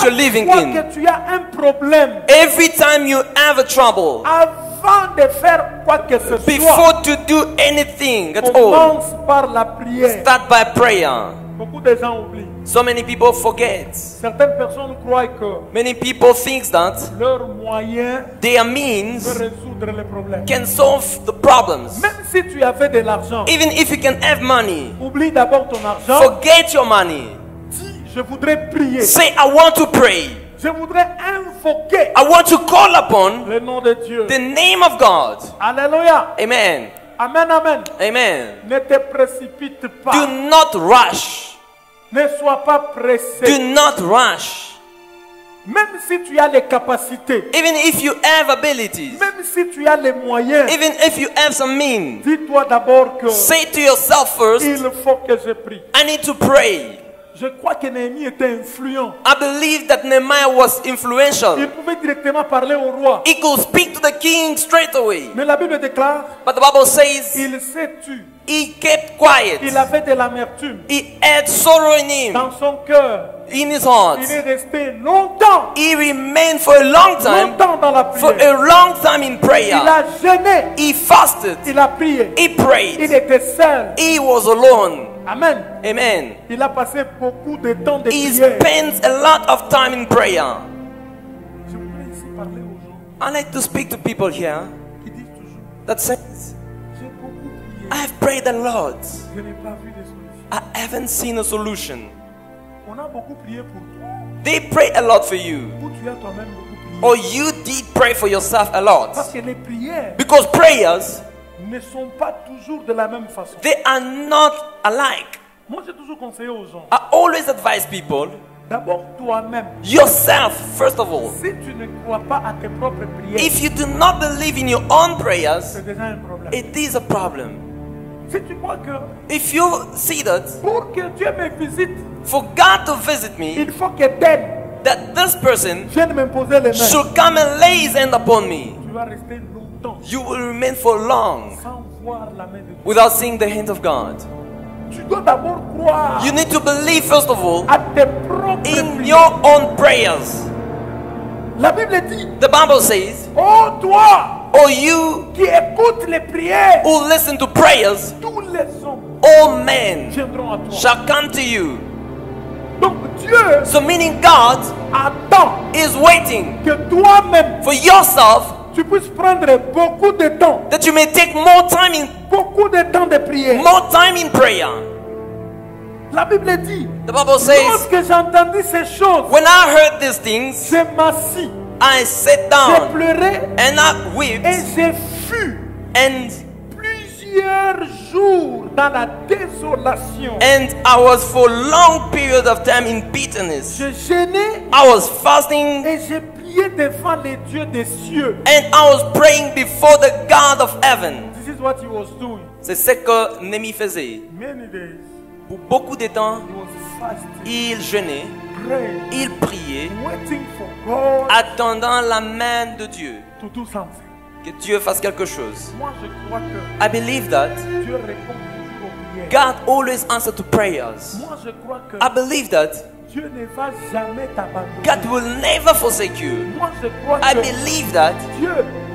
you're living fois in. que tu as un problème, Every time you have a trouble, avant de faire quoi que ce soit, before to do anything at all, commence par la prière. start by prayer. Beaucoup de gens oublient. So many people forget. Certaines personnes croient que Many people think that leur moyen their peut means résoudre les problèmes. can solve the problems. Même si tu avais de l'argent, Even if you can have money, oublie d'abord ton argent. forget your money. Dis, je voudrais prier. Say, I want to pray. Je voudrais invoquer I want to call upon le nom de Dieu. the name of God. Alléluia. Amen. Amen, amen. Amen. Ne te précipite pas. Do not rush. Ne sois pas pressé. Do not rush. Même si tu as les capacités, Even if you have abilities, même si tu as les moyens, even if you have some means, dis-toi d'abord que say to yourself first, il faut que je prie. I need to pray. Je crois que Néhémie était influent. I believe that Nehemiah was Il influential. pouvait directement parler au roi. He could speak to the king straight away. Mais la Bible déclare, But the Bible says il s'est tu. he kept quiet. Il avait de l'amertume He had sorrow in him, dans son cœur. in his heart. Il est resté longtemps, He remained for a long time, longtemps dans la for prière. a long time in Il prayer. a jeûné, He fasted. il a prié. He Il prayed. était seul. He was alone. Amen. Amen. Il a passé beaucoup de temps de He prière. spends a lot of time in prayer. Je voudrais ici parler aux gens I like to speak to people here qui disent toujours, that says, j'ai beaucoup prié, I have prayed a lot. je n'ai pas vu de solution. I haven't seen a solution. On a beaucoup prié pour toi, They pray a lot for you. ou tu as toi-même beaucoup prié. Or you did pray for yourself a lot. Parce que les prières Because prayers, ne sont pas toujours de la même façon. they are not alike. Moi, j'ai toujours conseillé aux gens, I always advise people, d'abord toi-même. yourself first of all. Si tu ne crois pas à tes propres prières, If you do not believe in your own prayers, c'est déjà un problème. it is a problem. Si tu crois que If you see that, pour que Dieu me visite, for God to visit me, il faut que tel that this person vienne m'imposer les mains. should come and lay his hand upon me, Tu vas rester longtemps you will remain for long sans voir la main de Dieu. without seeing the hand of God. Tu dois d'abord croire You need to believe first of all à tes propres in prières. your own prayers. La Bible dit, The Bible says, oh toi "O you qui écoutes les prières, who listen to prayers, tous les hommes all men viendront à toi. shall come to you." Donc Dieu So meaning God attend is waiting que toi-même for yourself tu puisses prendre beaucoup de temps, that you may take more time de prière. more time in prayer. La Bible dit, The Bible says, lorsque j'ai entendu ces choses, when I heard these things, je m'assis, I sat j'ai down pleuré and I et wept, j'ai fui and plusieurs jours dans la désolation. I was for a long period of time in bitterness. Je jeûnais I was fasting et j'ai prié devant les dieux des cieux. and I was praying before the God of heaven. This is what he was doing. C'est ce que Némi faisait. Many days Pour beaucoup de temps, he was fasting, il jeûnait, praying, il priait, waiting for God attendant la main de Dieu, to do something. que Dieu fasse quelque chose. Moi, je crois que I believe that Dieu répond toujours aux prières. God always answers to prayers. Moi, je crois que I believe that Dieu ne va jamais t'abandonner. God will never forsake you. Moi, je crois I que believe that Dieu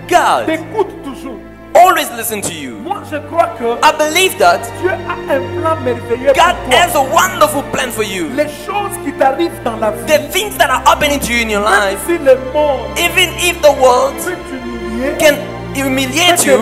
God t'écoute toujours. always listens to you. Moi, je crois que I believe that Dieu a un plan merveilleux God pour toi. has a wonderful plan for you. Les choses qui t'arrivent dans la vie, The things that are happening to you in your même life, si le monde even if the world peut t'humilier, can humiliate you,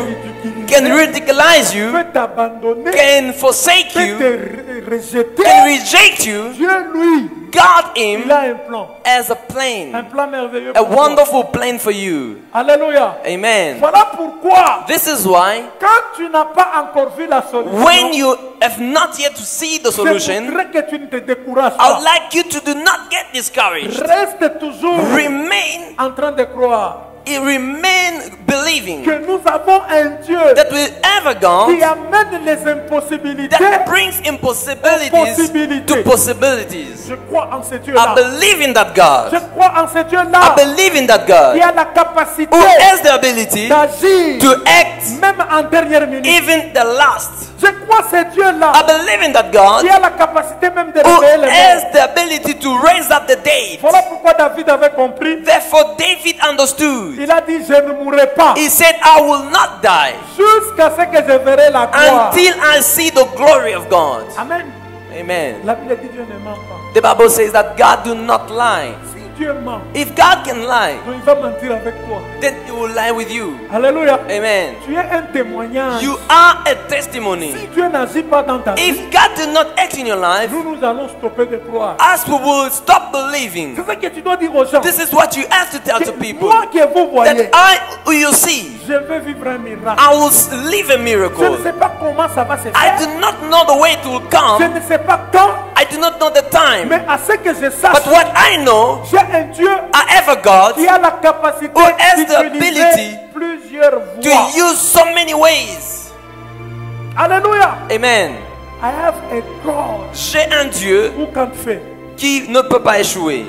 can ridiculize you, peut t'abandonner, can forsake peut you, te rejeter, can reject you, Dieu, lui, God il him a un plan. has a Un plan, plan merveilleux a pour toi. wonderful plan for you. Alléluia. Amen. Voilà pourquoi, This is why quand tu n'as pas encore vu la solution, when you have not yet to see the je solution, voudrais que tu ne te décourages I pas. would like you to do not get discouraged. Reste toujours Remain, en train de croire. remain believing que nous avons un Dieu that we have a God qui amène les impossibilités. that brings impossibilities to possibilities. Je crois en ce I Dieu-là. believe in that God. Je crois en ce I Dieu-là believe in that God qui a la capacité who has the ability d'agir to act même en dernière minute. even the last. Je crois ce Dieu-là I believe in that God qui a la capacité même de who réveiller les morts. has the ability to raise up the dead. Voilà pourquoi David avait compris. Therefore David understood. Il a dit, je ne mourrai pas He said, I will not die jusqu'à ce que je verrai la gloire. until I see the glory of God. Amen. Amen. La Bible dit Dieu ne ment pas. The Bible says that God do not lie. Si Dieu ment, If God can lie, donc il va mentir avec toi. then he will lie with you. Alléluia. Amen. Tu es un témoignage. You are a testimony. Si Dieu n'agit pas dans ta vie, If God did not act in your life, nous allons stopper de croire. us we will stop believing. C'est ce que tu dois dire aux gens. This is what you have to tell Que to people. moi que vous voyez, That who you see, je vais vivre un miracle. I will live a Je miracle. ne sais pas comment ça va se I faire. do not know the way it will Je come. ne sais pas quand, I do not know the time. mais à ce que je But sache, what I know, j'ai un Dieu I have a God qui a la capacité who has the d'utiliser ability plusieurs to voies. use so many ways. Alléluia. Amen. I have a God J'ai un Dieu who can fail. qui ne peut pas échouer.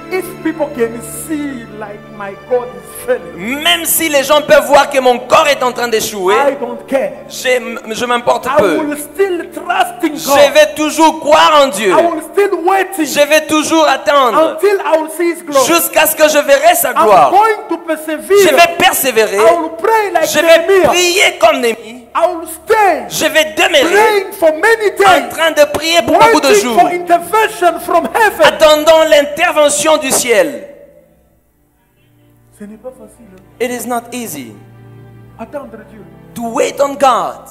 If people can see like my God is failing, Même si les gens peuvent voir que mon corps est en train d'échouer, I don't care. je m'importe I peu. will still trust in Je God. vais toujours croire en Dieu. I will still waiting Je vais toujours attendre until I will see His glory. jusqu'à ce que je verrai sa I'm gloire. going to Je persevere. vais persévérer. I will pray like Je vais Nehemiah. prier comme Némi. I will stay Je vais demeurer praying for many en days, train de prier pour beaucoup de waiting jours, for intervention from heaven. attendant l'intervention du ciel. Ce n'est pas facile. It is not easy Attendre Dieu. to wait on God.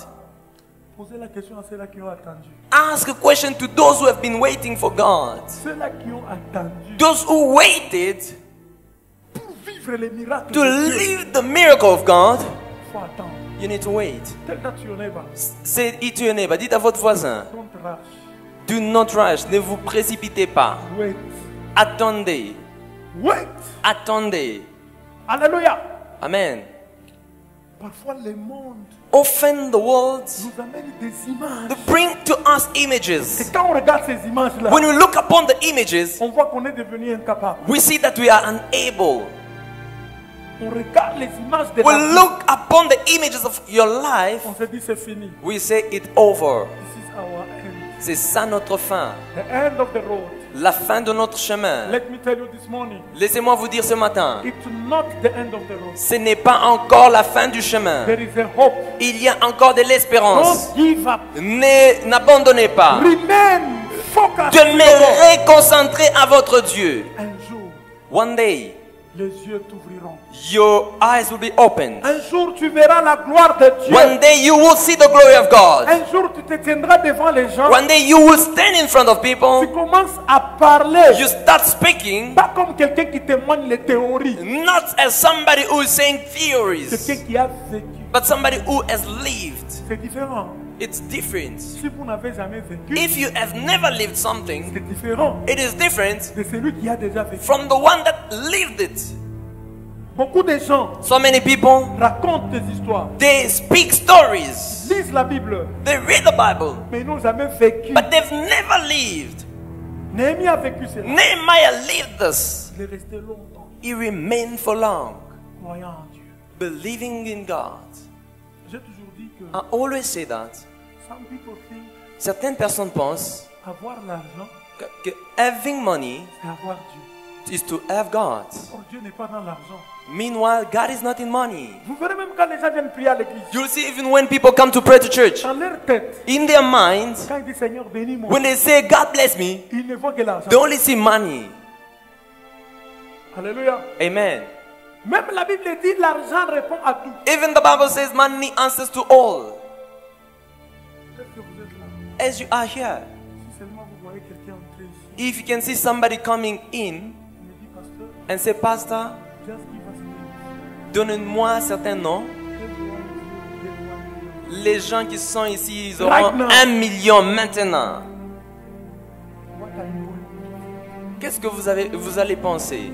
Poser la question à ceux-là qui ont attendu. Ask a question to those who have been waiting for God. Ceux-là qui ont attendu Those who waited pour vivre les miracles to de Dieu. live the miracle of God. Il faut attendre. You need to wait. Tell that to your neighbor. Say it to your neighbor. Dites à votre voisin. Don't rush. Do not rush. Ne vous précipitez pas. Wait. Attendez. Wait. Attendez. Alléluia. Amen. Parfois, le monde Often the world nous amène des images. to bring to us Et images. quand on regarde ces images-là, When we look upon the images, on voit qu'on est devenu incapable. we see that we are unable. On regarde les images de We la vie. look upon the images of your life. On se dit c'est fini. We say it over. This is our end. C'est ça notre fin. The end of the road. La fin de notre chemin. Let me tell you this morning. Laissez-moi vous dire ce matin. It's not the end of the road. Ce n'est pas encore la fin du chemin. There is a hope. Il y a encore de l'espérance. Don't give up. N'abandonnez pas. Remain focused. on the Lord. Demeurez concentré à votre Dieu. Un jour, One day, les yeux t'ouvriront. your eyes will be opened. Un jour, tu verras la gloire de Dieu. One day you will see the glory of God. Un jour, tu te tiendras devant les gens. One day you will stand in front of Tu people. commences à parler. You start speaking Pas comme quelqu'un qui témoigne les théories. not as somebody who is saying theories, Quelqu'un qui a vécu. but somebody who has lived. C'est différent. It's different. Si vous n'avez jamais vécu, If you have never lived something, c'est différent it is different de celui qui a déjà vécu. from the one that lived it. Beaucoup de gens So many people, racontent des histoires, they speak stories, lisent la Bible, they read the Bible, mais ils n'ont jamais vécu. but they've never lived. Néhémie a vécu cela. Nehemiah lived this. Il est resté longtemps He remained for long, croyant en Dieu. believing in God. J'ai toujours dit que I always say that some people think certaines personnes pensent avoir l'argent, que having money c'est avoir Dieu. is to have God. Or Dieu n'est pas dans l'argent. Meanwhile, God is not in money. Vous verrez même quand les gens viennent prier à l'église, You'll see even when people come to pray to church, dans leur tête, in their minds, quand ils disent Seigneur bénis-moi, when they say, God bless me, ils ne voient que l'argent. they only see money. Alléluia. Amen. Même la Bible dit l'argent répond à tout. Even the Bible says money answers to all. Est-ce que vous êtes là? As you are here, Si seulement vous voyez quelqu'un entrer ici, if you can see somebody coming in il me dit pasteur, and say, Pastor, just give us names. donnez-moi certains noms. Les gens qui sont ici, ils auront Right now. 1 million maintenant. What are you going to do? Qu'est-ce que vous allez penser? Et puis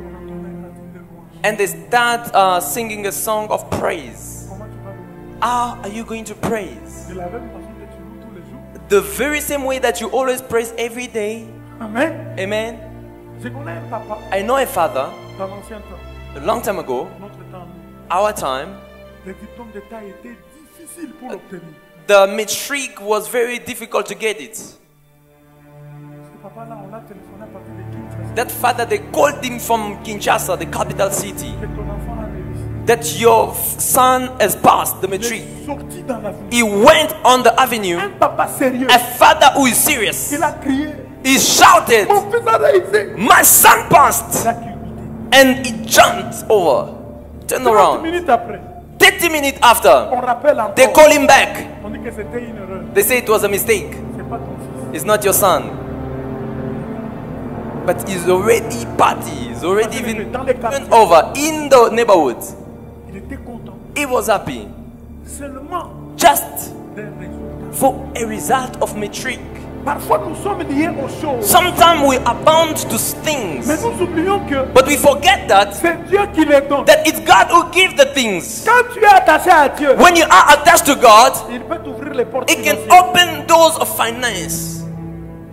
on entendait quand il leur mange. And they start singing a song of praise. Comment tu vas louer? How are you going to praise? De la même façon que tu loues tous les jours. The very same way that you always praise every day. Amen. Amen. Je connais un papa I know a father, dans l'ancien temps, a long time ago, notre temps, our time, les diplômes d'État étaient difficiles pour l'obtenir. the matric was very difficult to get it. Ce papa-là, on l'a téléphoné à partir de Kinshasa. That father, they called him from Kinshasa, the capital city, Que ton enfant a réussi. that your son has passed the Il matric. est sorti dans la vie. He went on the avenue, Un papa sérieux. a father who is serious. Il a crié. He shouted, Mon fils a réussi. my son passed, Il a culbuté. and he jumped over, turned 30 around. minutes après, 30 minutes after, on rappelle encore. they call him back. On dit que c'était une erreur. They say it was a mistake. C'est pas ton fils. It's not your son. But he's already party. He's already even turned over in the neighborhood. Il était content. He was happy. Seulement Just d'un résultat. for a result of matric. Parfois, nous sommes liés aux choses. Sometimes we are bound to Mais things. nous oublions que But we forget that c'est Dieu qui les donne. that it's God who gives the things. Quand tu es attaché à Dieu, When you are attached to God, il peut t'ouvrir les portes it can financières. open doors of finance.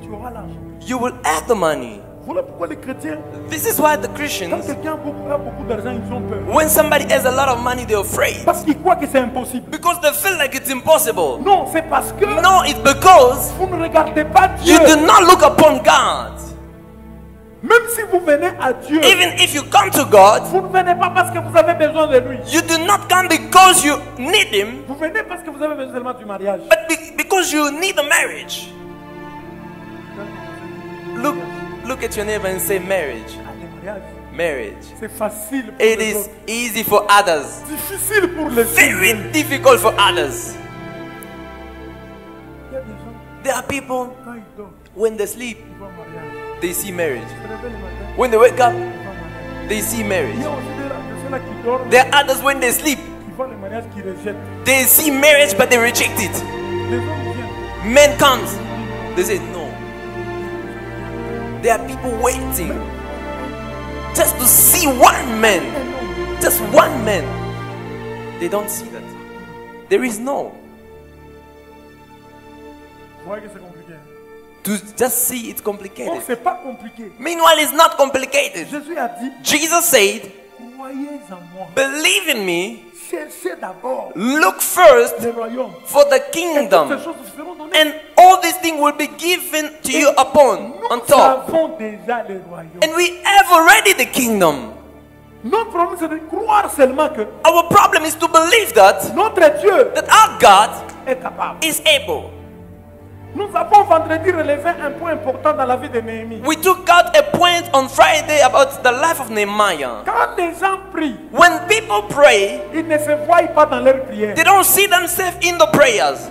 Tu auras l'argent. You will have the money. Voilà pourquoi les chrétiens, This is why the quand Christians, quelqu'un a beaucoup d'argent, ils ont peur. when somebody has a lot of money, they're afraid. Parce qu'ils croient que c'est impossible. Because they feel like it's impossible. Non, c'est parce que No, it's because vous ne regardez pas Dieu. you do not look upon God. Même si vous venez à Dieu, Even if you come to God, vous ne venez pas parce que vous avez besoin de lui. you do not come because you need Him, Vous venez parce que vous avez besoin seulement du mariage. but because you need a marriage. Look at your neighbor and say marriage. Ah, le mariage, Marriage. c'est facile pour It les is autres. easy for others, Difficile pour les very autres. difficult for others. Il y a des gens, There are people, quand ils dorment, when they sleep, ils vont au mariage. they see marriage. Ils se réveillent le matin, When they wake up, ils vont au mariage. they see Il y marriage. a aussi de ceux-là qui dorment, There are others, when they sleep, qui voient le mariage, qui rejettent. they see marriage, but they reject it. Les hommes viennent. Men comes, they say no. There are people waiting just to see one man, just one man. They don't see that. There is no. Vous voyez que c'est compliqué. To just see it's Oh, complicated. c'est pas compliqué. Meanwhile, it's not complicated. Jésus a dit, Jesus said, croyez en moi. believe in me, Cherchez d'abord look first le royaume. for the Et toutes ces kingdom, choses vous seront données. and all these things will be given to you upon, on Nous top. avons déjà le royaume. And we have already the kingdom. Notre problème, c'est de croire seulement que Our problem is to believe that notre Dieu that our God est capable. is able. Nous avons vendredi relevé un point important dans la vie de Néhémie. We took out a point on Friday about the life of Nehemiah. Quand les gens prient, When people pray, ils ne se voient pas dans leur prière. they don't see themselves in the prayers.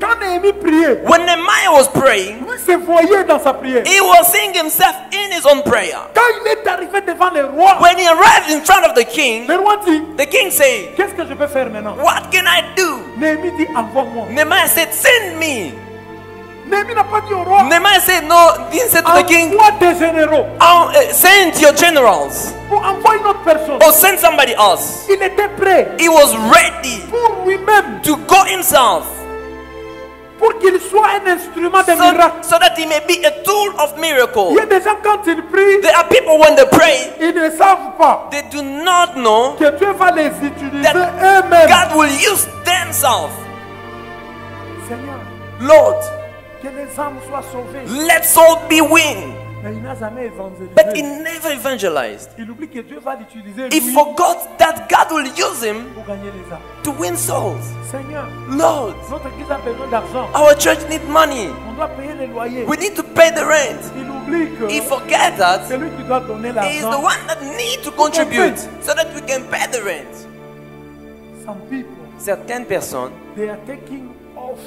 Quand Néhémie priait, When Nehemiah was praying, lui se voyait dans sa prière. he was seeing himself in his own prayer. Quand il est arrivé devant le roi, When he arrived in front of the king, le roi dit, the king said, qu'est-ce que je peux faire maintenant? what can I do? Néhémie dit, envoie-moi. Nehemiah said, send me. Néhémie n'a pas dit au roi, Nehemiah said, no, didn't say to the king, envoie des généraux. send your generals Ou envoie une autre personne. or send somebody else. Il était prêt He was ready pour lui-même, to go himself pour qu'il soit un instrument de miracle. so that he may be a tool of miracle. Il y a des gens quand ils prient, There are people when they pray, ils ne savent pas they do not know que Dieu va les utiliser that eux-mêmes. God will use themselves. Seigneur, Lord, que les âmes soient sauvées. let souls be win. Mais il n'a jamais But he évangélisé. never evangelized. Il oublie que Dieu va l'utiliser He lui forgot that God will use him pour gagner les âmes. to win souls. Seigneur, Lord, notre église a besoin d'argent. our church needs money. On doit payer les loyers. We need to pay the rent. Il oublie que He forget that c'est lui qui doit donner he is the l'argent. one that need to contribute so that we can pay the rent. Some people, Certaines personnes, they are taking off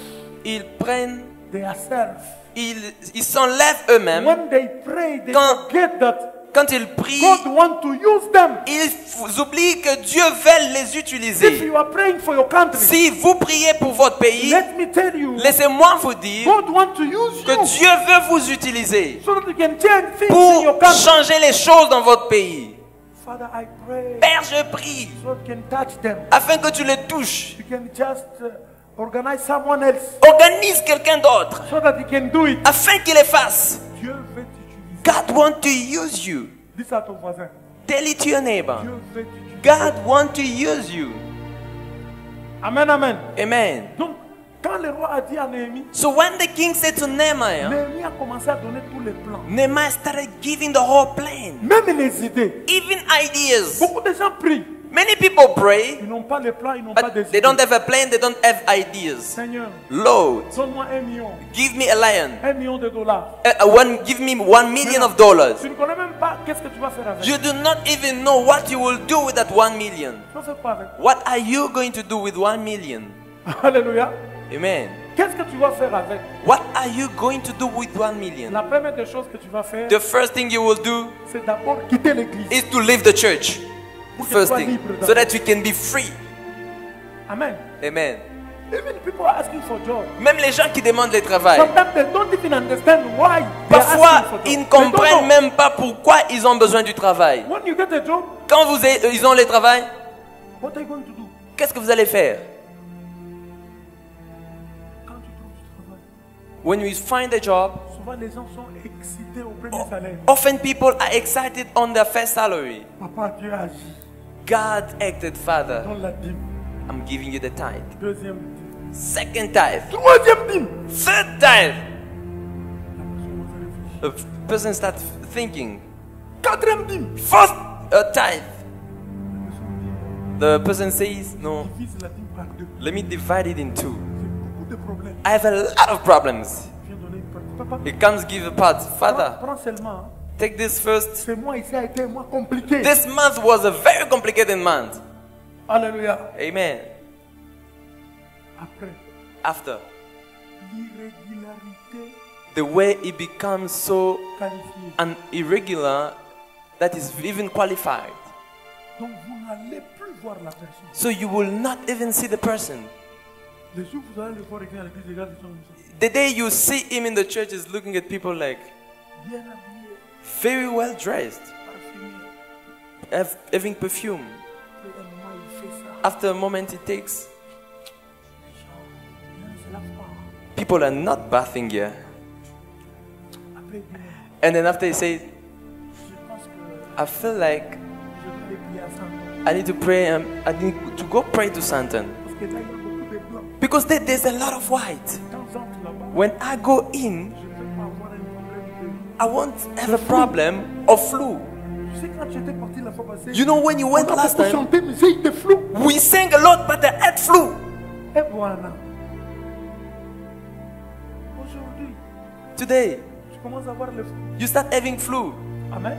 ils prennent, their self. ils s'enlèvent eux-mêmes. When they pray, they Quand- forget that Quand ils prient, God wants to use them. ils oublient que Dieu veut les If utiliser. you are praying for your country, Si vous priez pour votre pays, let me tell you, laissez-moi vous dire God wants to use que you Dieu veut vous utiliser so that you can change things in pour your country. changer les choses dans votre pays. Father, I pray Père, je prie so you can touch them. afin que tu les touches. You can just organize someone else Organise quelqu'un d'autre so that he can do it. afin qu'il les fasse. Dieu veut t'utiliser. God wants to use you. Dis ça à ton voisin. Tell it to your neighbor. Dieu veut t'utiliser. God wants to use you. Amen, amen. Amen. Donc, quand le roi a dit à Néhémie, So when the king said to Nehemiah, Néhémie a commencé à donner tous les plans. Nehemiah started giving the whole plan, Même les idées. even ideas. Beaucoup de gens prient. Many people pray, Ils n'ont pas les plans, ils n'ont pas des but they idées. don't have a plan, they don't have ideas. Seigneur, Lord, donne-moi 1 million. give me a lion. 1 million de dollars. Give me $1 million of dollars. Tu ne connais même pas qu'est-ce que tu vas faire avec. You do not even know what you will do with that 1 million. Tu vas faire quoi avec? What are you going to do with 1 million? Alléluia. Amen. Qu'est-ce que tu vas faire avec? What are you going to do with 1 million? La première des choses que tu vas faire, The first thing you will do c'est d'abord quitter l'église. is to leave the church. Pour que tu First sois thing, libre so that you can be free. Amen. Amen. Even people are asking for job. Même les gens qui demandent le travail, Sometimes they don't even understand why they are parfois asking for job. ils ne They don't comprennent know. même pas pourquoi ils ont besoin du travail. When you get a job, Quand ils ont le travail, what are you going to do? qu'est-ce que vous allez faire? Quand tu trouves du travail, When you find a job, souvent les gens sont excités au premier salaire. often people are excited on their first salary. Papa, Dieu agit. God acted, Father, Donne la dîme. I'm giving you the tithe. Deuxième dîme. Second tithe. Troisième dîme. Third tithe. La personne va réfléchir. The person starts thinking. Quatrième dîme. Fourth tithe. La personne dit, The person says, no, divise la dîme par deux. let me divide it in two. J'ai beaucoup de problèmes. I have a lot of problems. Je viens donner une partie. Papa, He comes, give a part. Father, prends seulement. Hein. take this first. Ce mois ici a été un mois compliqué. This month was a very complicated month. Alléluia. Amen. Après, After, l'irrégularité the way it becomes so qualifiée. irregular that is even qualified. Donc vous n'allez plus voir la personne. So you will not even see the person. Les jours où vous allez le voir écrire à l'église, les gars, ils sont comme ça. The day you see him in the church is looking at people like Bien habillé, very well dressed, parfumé. having perfume. Après un moment, il fait ça. After a moment it takes, Les gens, non, c'est la foi. people are not bathing here. Après, il dit, And then after he says, je pense que I feel like je dois aller prier à Saint-Paul. I need to pray, I need to go pray to Santon. Parce que là, il y a beaucoup de blancs. Because there's a lot of white. Quand j'entre là-bas, When I go in, je ne vais pas avoir un problème de... I won't have a problem of flu. Tu sais, quand j'étais parti la fois passée, You know, when you went on a last beaucoup time, chanté, mais j'ai eu des flous. we sang a lot, but I had flu. Et voilà. Aujourd'hui, Today, tu commences à avoir le flou. you start having flu. Amen.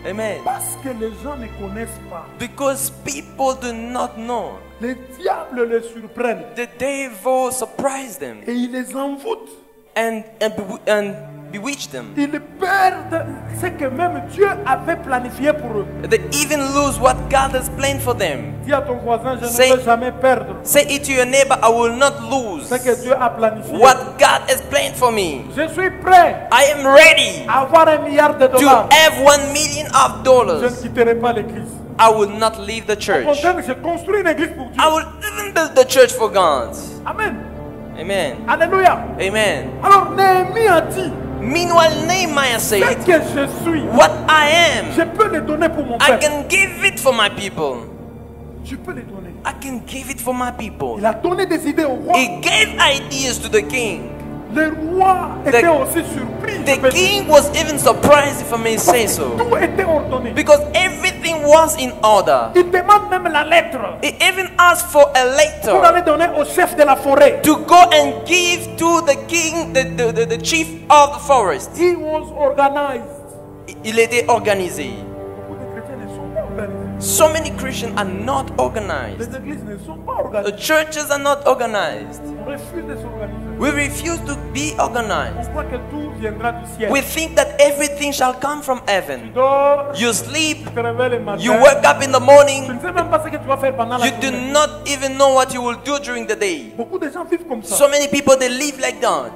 Amen. Parce que les gens ne connaissent pas. Because people do not know. Les diables les surprennent. The devil surprised them Et ils les envoûtent. and bewitch them. Ils perdent ce que même Dieu avait planifié pour eux. They even lose what God has planned for them. Dis à ton voisin, je Say- ne veux jamais perdre Say it to your neighbor, I will not lose ce que Dieu a planifié. what God has planned for me. Je suis prêt I am ready à avoir $1 milliard de to dollars. have $1 million of Je ne dollars. quitterai pas l'église. I will not leave the Au church. contraire, je construis une église pour Dieu. I will even build the church for God. Amen. Amen. Alléluia. Amen. Alors Néhémie a dit, Meanwhile, Nehemiah ce said, que je suis, what I je am, peux le donner pour mon I peuple. can give it for my people. Je peux le donner. I can give it for my people. Il a donné des idées au roi. He gave ideas to the king. Le roi était aussi surpris. je The peux dire. king was even surprised, if I may say so, Tout était ordonné. because everything was in order. Il demande même la lettre He even asked for a pour letter aller donner au chef de la forêt. to go and give to the king, the chief of the forest. He was organized. Il était organisé. Beaucoup de chrétiens ne sont pas organisés. So many Christians are not Les organized. églises ne sont pas The organisées. churches are not organized. On refuse de s'organiser. We refuse to be On organized. croit que tout viendra du ciel. We think that everything shall come from heaven. Dors, You sleep, tu te réveilles le matin. you wake up in the Tu morning, ne sais même pas ce que tu vas faire pendant la you do journée. not even know what you will do during the day. Beaucoup de gens vivent comme ça. So many people, they live like that.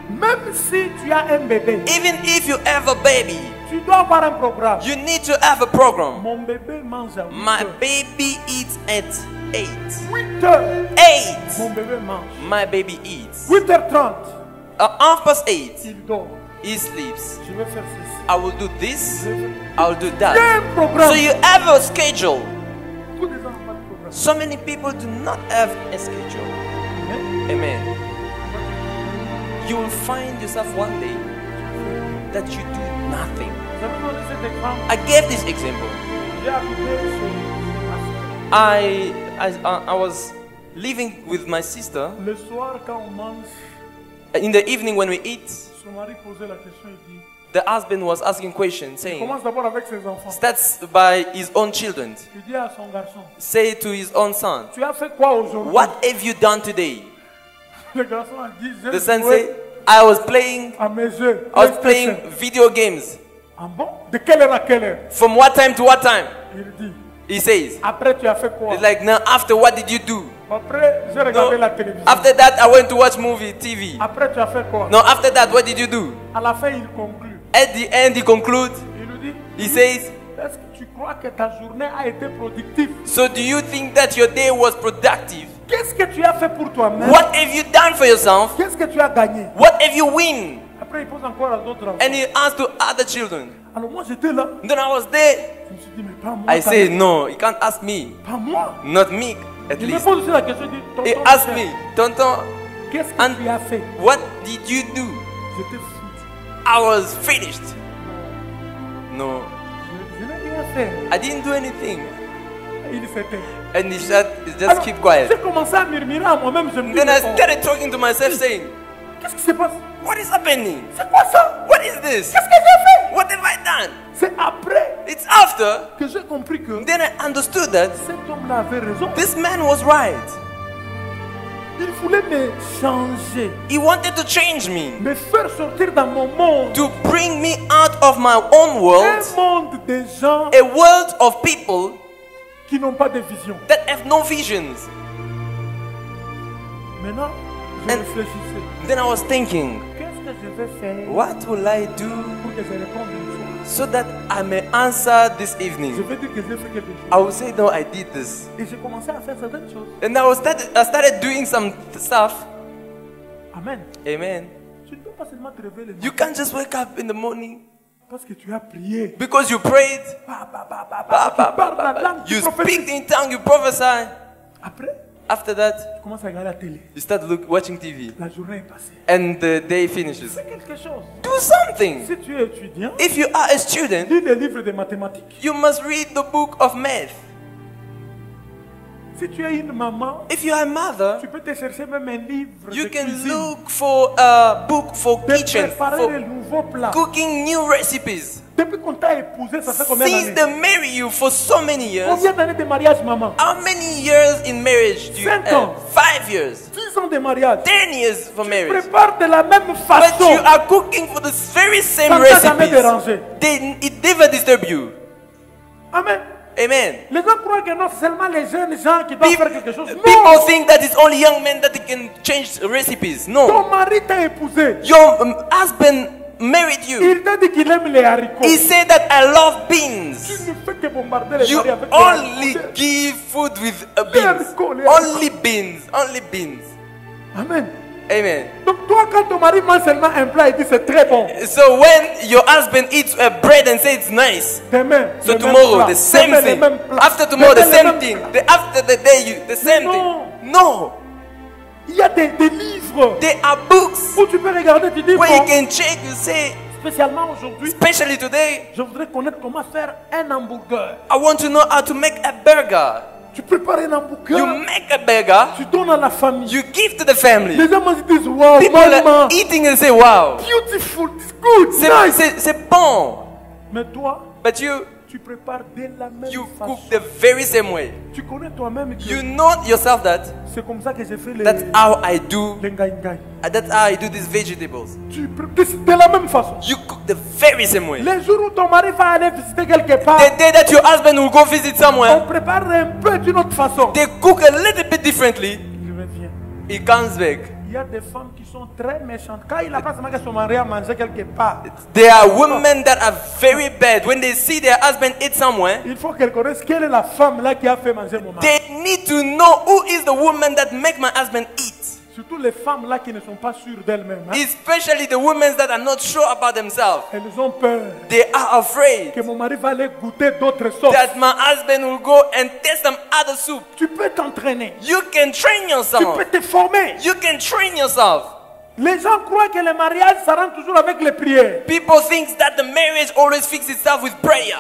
Même si tu as un bébé, Even if you have a baby, Tu dois avoir un programme. You need to have a program. Mon bébé mange à 8 My heures. baby eats at 8. 8 heures. 8. Mon bébé mange. My baby eats. 8h30. At 8:30, Il dort. he sleeps. Je vais faire ceci. I will do this. Je vais- I will do Il y a that. un programme. So you have a schedule. Tous les gens n'ont pas de programme. So many people do not have a schedule. Hein? Amen. You will find yourself one day that you do nothing. Vous avez donné cet exemple. I gave this example. J'ai habité chez ma soeur. I was living with my sister. Le soir, quand on mange, In the evening when we eat, son mari posait la question et dit the husband was asking questions, il saying, commence d'abord avec ses enfants. starts by his own children. Il dit à son garçon, Say to his own son, tu as fait quoi aujourd'hui? what have you done today? Le garçon a dit, The j'ai son joué said, I was playing à mes jeux. I was playing video games. Ah bon? De quelle heure à quelle heure? From what time to what time? Il dit, He says. après tu as fait quoi? It's like, now after what did you do? Après, j'ai regardé No. la télévision. After that I went to watch movie, TV. Après, tu as fait quoi? No, after that what did you do? À la fin, il conclut. At the end he concludes, Il nous dit, he says, est-ce que tu crois que ta journée a été productive? so do you think that your day was productive? Qu'est-ce que tu as fait pour toi-même? What have you done for yourself? Qu'est-ce que tu as gagné? What have you win? Après, il pose encore à d'autres enfants. And he asked to other children. Alors moi, j'étais là. Then I was there. Je me suis dit, mais pas moi. I quand say, même. no, you can't ask me. Pas moi. Not me, at Il me least. pose aussi la question, il dit, He tonton, asked Michel, me, Tonton, qu'est-ce que And- tu as fait? what did you do? J'étais foutu. I was finished. No, Je n'ai rien fait. I didn't do anything. Il s'était. And he said, just keep quiet. J'ai commencé à murmurer à moi-même. Je me dis, Then I mais bon, started talking to myself saying, qu'est-ce qui se passe? what is happening? C'est quoi ça? What is this? Qu'est-ce que j'ai fait? What have I done? C'est après It's after. que j'ai compris que Then I understood that cet homme-là avait raison. this man was right. Il voulait me changer, He wanted to change me, me faire sortir dans mon monde. to bring me out of my own world, Un monde de gens a world of people qui n'ont pas de vision. that have no visions. Maintenant, je And- réfléchissais. Then I was thinking, Qu'est-ce que je vais faire what will I do pour que je réponde une fois? so that I may answer this Je evening? vais dire que j'ai fait quelque chose. I will say, no, I did this. Et j'ai commencé à faire certaines choses. And I started doing some stuff. Amen. Amen. Tu ne peux pas seulement te réveiller le You matin can't just wake up in the morning parce que tu as prié. because you prayed. Bah, bah, bah, bah, Ba, bah, ba, tu parles ba, la ba. langue, tu You prophétises. speak in tongue, you prophesy. Après, After that, tu commences à regarder la télé. you start watching TV. La journée est passée. And the day finishes. Fais quelque chose. Do something. Si tu es étudiant, If you are a student, lis des livres de mathématiques. you must read the book of math. Si tu es une maman, If you are a mother, tu peux te chercher même un livre you de can cuisine. look for a book for De kitchen, préparer de for nouveaux plats. cooking new recipes. Depuis qu'on t'a épousé, ça fait combien Since d'années? they marry you for so many years, Combien d'années de mariage, maman? how many years in marriage do you 5 have? ans. 5 years. 10 ans de mariage. 10 years for marriage. Prépare de la même But façon. you are cooking for the very same Ça ne t'a jamais recipes. dérangé. It never disturb you. Amen. Amen. Les gens croient que non, c'est seulement les jeunes gens qui doivent faire quelque chose. People Non. think that it's only young men that they can change recipes. No. Ton mari t'a épousé. Your husband married you. Il t'a dit qu'il aime les haricots. He said that I love Tu beans. ne fais que bombarder les You maris avec des only haricots. give food with beans. haricots. Only beans. Only beans. Amen. Amen. Donc toi, quand ton mari mange seulement un plat, il dit c'est très bon. So when your husband eats a bread and says it's nice, Demain, so le même tomorrow plat. the same Demain, le thing. même plat. After tomorrow the Demain, le same même thing. plat. After the day the same Non. thing. No. Il y a des livres There are books où tu peux regarder, tu dis where you bon, can check. You say, spécialement aujourd'hui, especially today, je voudrais connaître comment faire un hamburger. I want to know how to make a burger. Tu prépares un hamburger, You make a burger. tu donnes à la famille. You give to the family. Les gens me disent wow, People maman, are eating and say, wow, beautiful, it's good, nice. c'est bon. Mais toi, But you tu prépares de la même cook façon. the very same way. Tu connais toi-même que You know yourself that c'est comme ça que j'ai fait les that's how I do. ngai. That's how I do these vegetables. De la même façon. You cook the very same way. Les jours où ton mari va aller visiter quelque part, The day that your husband will go visit on somewhere, prépare un peu d'une autre façon. they cook a little bit differently. Il revient. He comes back. Il y a des femmes qui sont très méchantes. Quand il n'a pas seulement que son mari a mangé quelque part, There are women that are very bad. When they see their husband eat somewhere, il faut qu'elle connaisse quelle est la femme là qui a fait manger mon mari. they need to know who is the woman that make my husband eat. Surtout les femmes là qui ne sont pas sûres d'elles-mêmes. Hein. Especially the women that are not sure about themselves. Elles ont peur They are afraid que mon mari va aller goûter d'autres sauces. that my husband will go and taste some other soup. Tu peux t'entraîner. You can train Tu yourself. peux te former. You can train yourself. Les gens croient que le mariage s'arrange toujours avec les prières. People think that the marriage always fixes itself with prayer.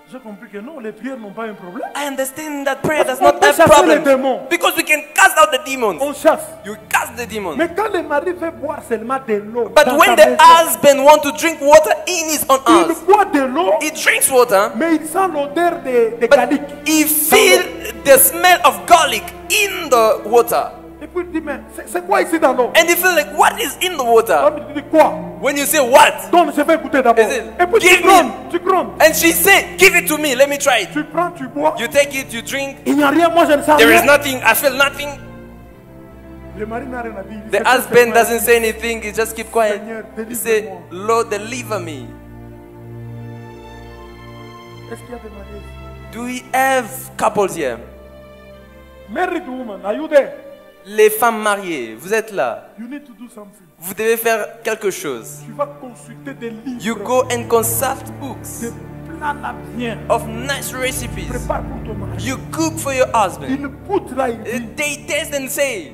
J'ai compris que non, les prières n'ont pas un problème. I understand that prayer does On not peut have chasser les problems. démons. Because we can cast out the demons. On chasse. You cast the demons. Mais quand le mari veut boire seulement de l'eau, But dans when sa the maison, husband wants to drink water in his own il house, boit de l'eau, he drinks water, mais il sent l'odeur de but garlic. he feels the smell of garlic in the water. Et puis il dit, mais c'est quoi ici dans l'eau? And he feels like, what is in the water? L'homme il dit quoi? When you say what? Donc je vais goûter d'abord. Is it? Et puis Give tu me. grondes, tu grondes. And she said, give it to me, let me try it. Tu prends, tu bois. You take it, you drink. Il n'y a rien, moi je ne sens There is rien. nothing, I feel nothing. Le mari n'a rien à dire. Il dit, The c'est quoi, husband c'est quoi? doesn't say anything, he just keep quiet. Seigneur, He say, délivre-moi. Lord, deliver me. Est-ce qu'il y a des mariés? Do we have couples here? Married woman, are you there? Les femmes mariées, vous êtes là. You need to do something. Vous devez faire quelque chose. Tu vas consulter des livres. You go and consult books Des plats là bien. of nice recipes. Prépare pour ton mari. You cook for your husband. Il goûte là, il dit. They taste and say,